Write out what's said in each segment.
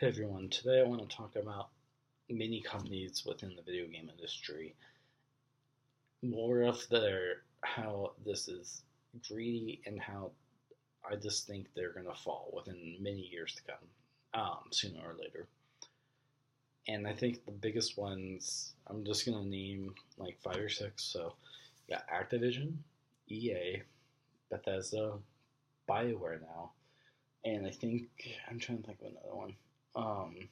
Hey everyone, today I want to talk about many companies within the video game industry. More of their how this is greedy and how I just think they're gonna fall within many years to come, sooner or later. And I think the biggest ones I'm just gonna name like five or six. So, yeah, Activision, EA, Bethesda, BioWare now, and I think I'm trying to think of another one. Um,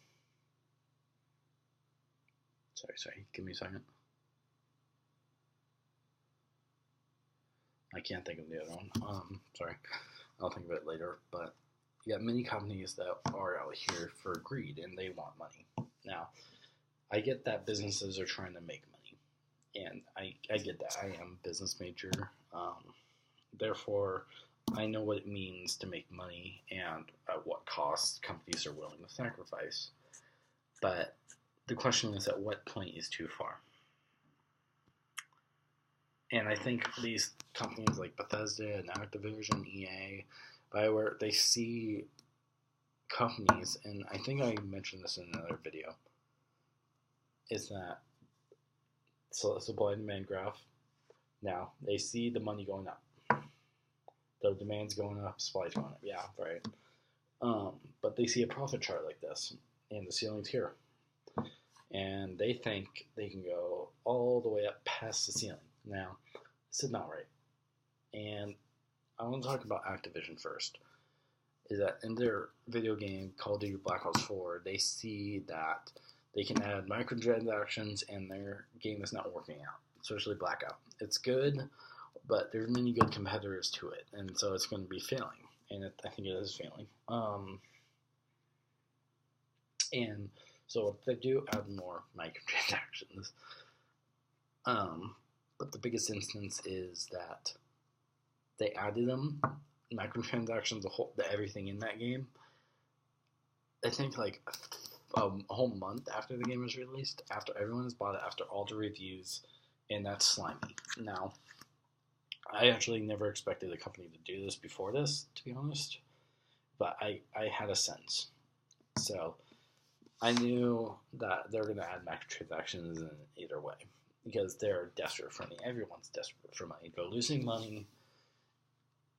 sorry, give me a second. I can't think of the other one. Sorry, I'll think of it later. But you got many companies that are out here for greed and they want money. Now, I get that businesses are trying to make money, and I get that. I am a business major, therefore, I know what it means to make money and at what cost companies are willing to sacrifice. But the question is, at what point is too far? And I think these companies like Bethesda and Activision, EA, Bioware, they see companies, and I think I mentioned this in another video, is that supply and demand graph. Now they see the money going up, the demand's going up, supply's going up. Yeah, right. But they see a profit chart like this, and the ceiling's here, and they think they can go all the way up past the ceiling. Now, this is not right. And I want to talk about Activision first. Is that in their video game Call of Duty Black Ops 4, they see that they can add microtransactions and their game is not working out, especially Blackout. It's good, but there's many good competitors to it, and so it's going to be failing, and I think it is failing. And so if they do add more microtransactions, but the biggest instance is that they added them, microtransactions, everything in that game. I think like a whole month after the game was released, after everyone has bought it, after all the reviews, and that's slimy. Now, I actually never expected a company to do this before this, to be honest, but I had a sense. So I knew that they're going to add microtransactions in either way, because they're desperate for money. Everyone's desperate for money. They're losing money,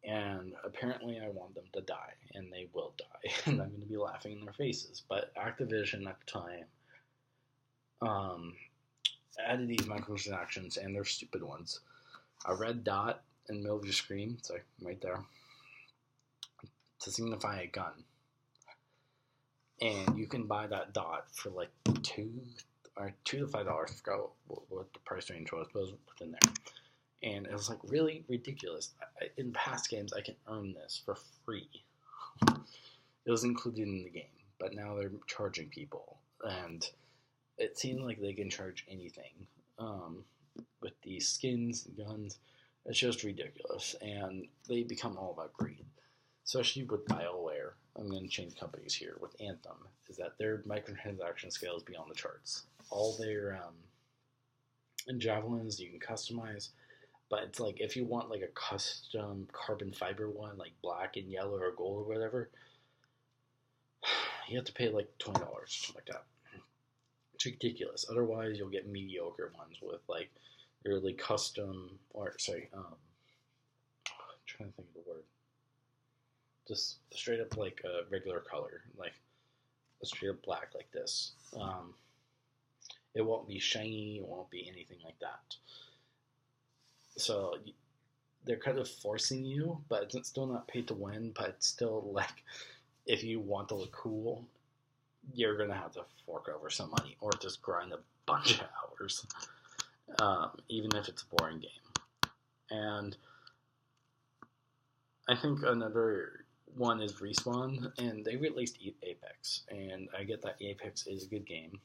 and apparently I want them to die, and they will die, and I'm going to be laughing in their faces. But Activision at the time added these microtransactions, and they're stupid ones. A red dot in the middle of your screen, sorry, right there, to signify a gun. And you can buy that dot for like $2 to $5. I forgot what the price range was, but it was within there. And it was like really ridiculous. In past games, I can earn this for free. It was included in the game, but now they're charging people, and it seems like they can charge anything with these skins and guns. It's just ridiculous, and they become all about greed. Especially with BioWare, I'm going to change companies here, with Anthem, is that their microtransaction scale is beyond the charts. All their javelins you can customize, but it's like if you want like a custom carbon fiber one, like black and yellow or gold or whatever, you have to pay like $20, something like that. It's ridiculous. Otherwise, you'll get mediocre ones with like really custom, or sorry, I'm trying to think of the word. Just straight up like a regular color, like a straight up black like this. It won't be shiny, it won't be anything like that. So they're kind of forcing you, but it's still not pay to win, but it's still like, if you want to look cool, you're going to have to fork over some money or just grind a bunch of hours, even if it's a boring game. And I think another one is Respawn, and they released Apex, and I get that Apex is a good game,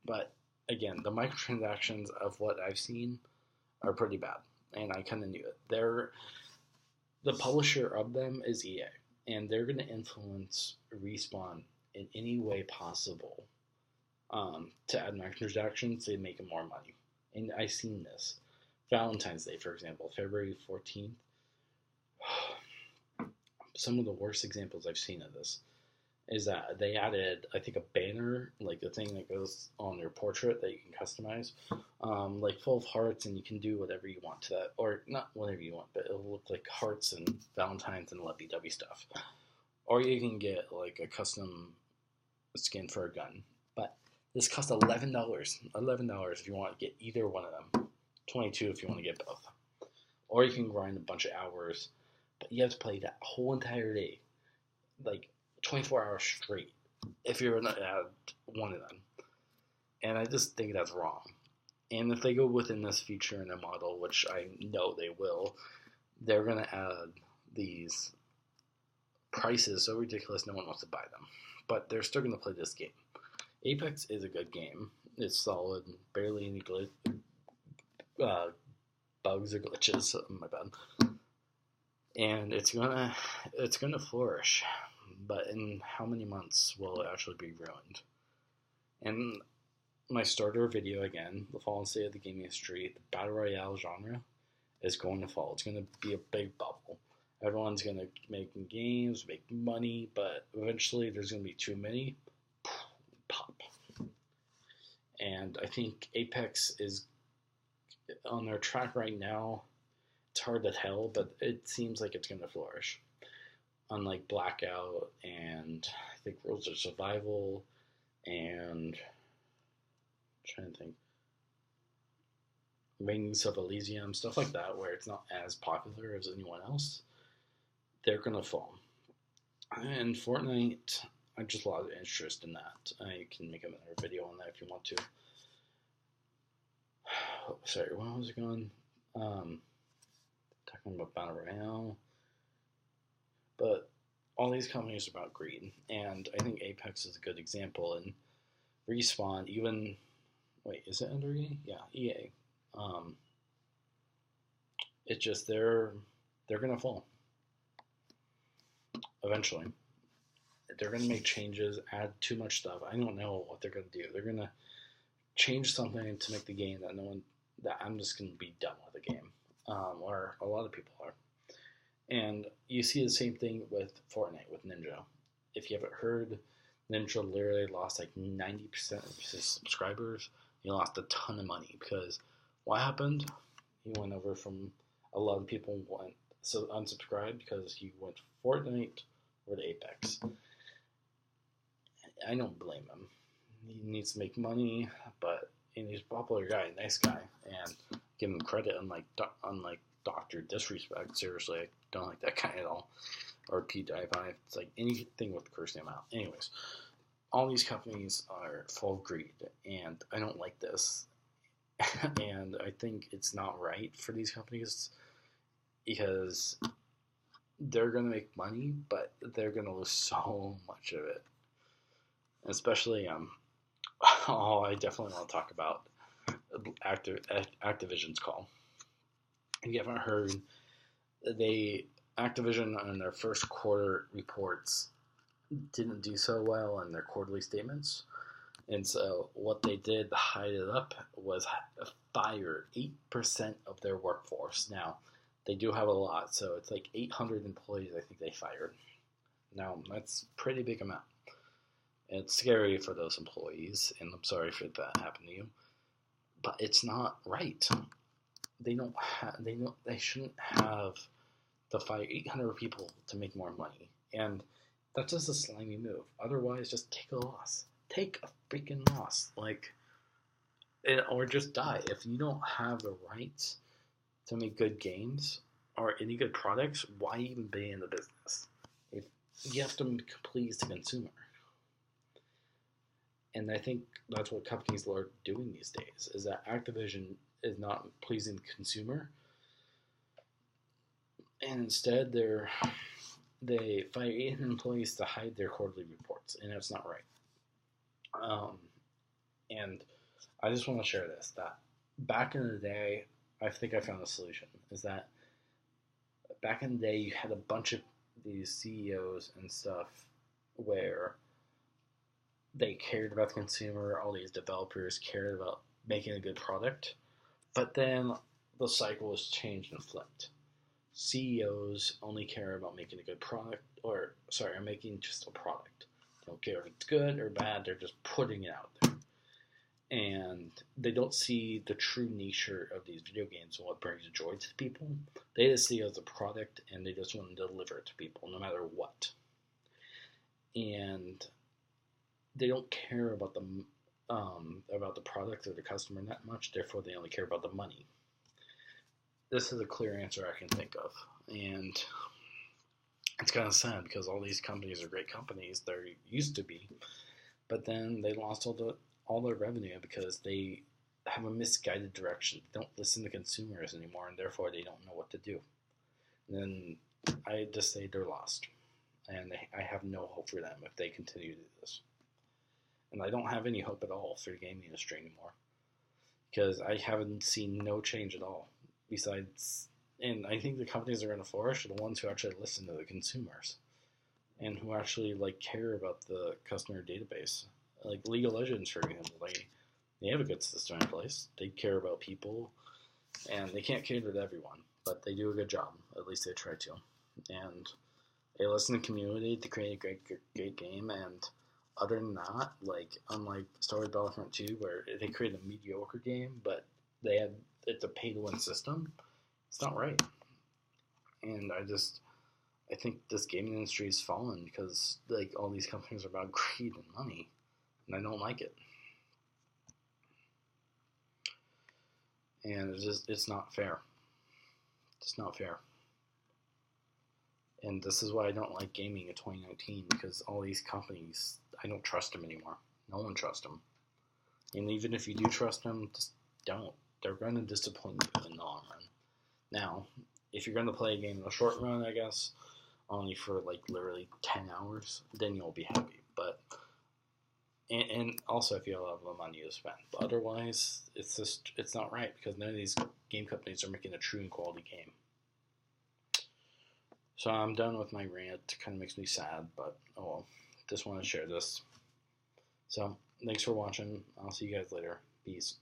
but again, the microtransactions of what I've seen are pretty bad, and I kind of knew it. The publisher of them is EA, and they're going to influence Respawn in any way possible to add microtransactions to make them more money. And I've seen this. Valentine's Day, for example, February 14th. Some of the worst examples I've seen of this. is that they added, I think, a banner, like a thing that goes on your portrait that you can customize, like full of hearts, and you can do whatever you want to that, or not whatever you want, but it'll look like hearts and Valentines and lovey-dovey stuff. Or you can get like a custom skin for a gun, but this costs $11. $11 if you want to get either one of them. 22 if you want to get both. Or you can grind a bunch of hours, but you have to play that whole entire day, like 24 hours straight, if you're going to add one of them. And I just think that's wrong. And if they go within this feature in a model, which I know they will, they're going to add these prices so ridiculous no one wants to buy them. But they're still going to play this game. Apex is a good game. It's solid, barely any bugs or glitches. My bad. And it's gonna flourish, but in how many months will it actually be ruined? And my starter video again, the fallen state of the gaming industry, the battle royale genre is going to fall. It's going to be a big bubble. Everyone's going to make games, make money, but eventually there's going to be too many. Pop. And I think Apex is on their track right now. It's hard to tell, but it seems like it's going to flourish. Unlike Blackout and I think Rules of Survival and I'm trying to think, Wings of Elysium, stuff like that, where it's not as popular as anyone else, they're going to fall. And Fortnite, I just lost interest in that. I can make another video on that if you want to. Sorry, where was it going? Talking about Battle Royale. But all these companies are about greed, and I think Apex is a good example. And Respawn, even wait, is it under EA? Yeah, EA. It's just they're gonna fall eventually. They're gonna make changes, add too much stuff. I don't know what they're gonna do. They're gonna change something to make the game that I'm just gonna be done with the game, or a lot of people are. And you see the same thing with Fortnite, with Ninja. If you haven't heard, Ninja literally lost like 90% of his subscribers. He lost a ton of money because what happened? He went over from a lot of people went so unsubscribed because he went Fortnite or to Apex. I don't blame him. He needs to make money, but he's a popular guy, nice guy, and give him credit. Unlike Dr. Disrespect, seriously, I don't like that guy at all. Or PewDiePie, it's like anything with cursing him out. Anyways, all these companies are full of greed, and I don't like this. And I think it's not right for these companies because they're going to make money, but they're going to lose so much of it. Especially, I definitely want to talk about Activision's call. If you haven't heard, Activision on their first quarter reports didn't do so well in their quarterly statements. And so what they did to hide it up was fire 8% of their workforce. Now, they do have a lot, so it's like 800 employees I think they fired. Now, that's a pretty big amount. It's scary for those employees, and I'm sorry for that happened to you. But it's not right. They shouldn't have to fire 800 people to make more money. And that's just a slimy move. Otherwise, just take a loss. Take a freaking loss. Or just die. If you don't have the rights to make good games or any good products, why even be in the business? If you have to please the consumer. And I think that's what companies are doing these days, is that Activision is not pleasing the consumer. And instead, they fire 800 employees to hide their quarterly reports, and that's not right. And I just want to share this, that back in the day, I think I found a solution, is that back in the day, you had a bunch of these CEOs and stuff where they cared about the consumer, all these developers cared about making a good product, but then the cycle was changed and flipped. CEOs only care about making a good product, or making just a product. don't care if it's good or bad. They're just putting it out there. And they don't see the true nature of these video games and what brings joy to people. They just see it as a product, and they just want to deliver it to people no matter what. And they don't care about the product or the customer that much. Therefore, they only care about the money. This is a clear answer I can think of, and it's kind of sad because all these companies are great companies. They used to be, but then they lost all their revenue because they have a misguided direction. They don't listen to consumers anymore, and therefore they don't know what to do. And then I just say they're lost, and I have no hope for them if they continue to do this. And I don't have any hope at all for the gaming industry anymore because I haven't seen no change at all. Besides, and I think the companies that are going to flourish are the ones who actually listen to the consumers and who actually care about the customer database. Like League of Legends, for example, they have a good system in place. They care about people, and they can't cater to everyone, but they do a good job. At least they try to. And they listen to the community to create a great game. And other than that, unlike Star Wars Battlefront 2, where they create a mediocre game, but it's a pay-to-win system, it's not right. And I think this gaming industry has fallen because all these companies are about greed and money. And I don't like it. And it's not fair. It's not fair. And this is why I don't like gaming in 2019, because all these companies, I don't trust them anymore. No one trusts them. And even if you do trust them, just don't. They're going to disappoint you in the long run. Now, if you're going to play a game in the short run, I guess, only for literally 10 hours, then you'll be happy. But and also if you have a lot of money to spend. But otherwise, it's not right because none of these game companies are making a true and quality game. So I'm done with my rant. It kind of makes me sad, but oh well. Just want to share this. So thanks for watching. I'll see you guys later. Peace.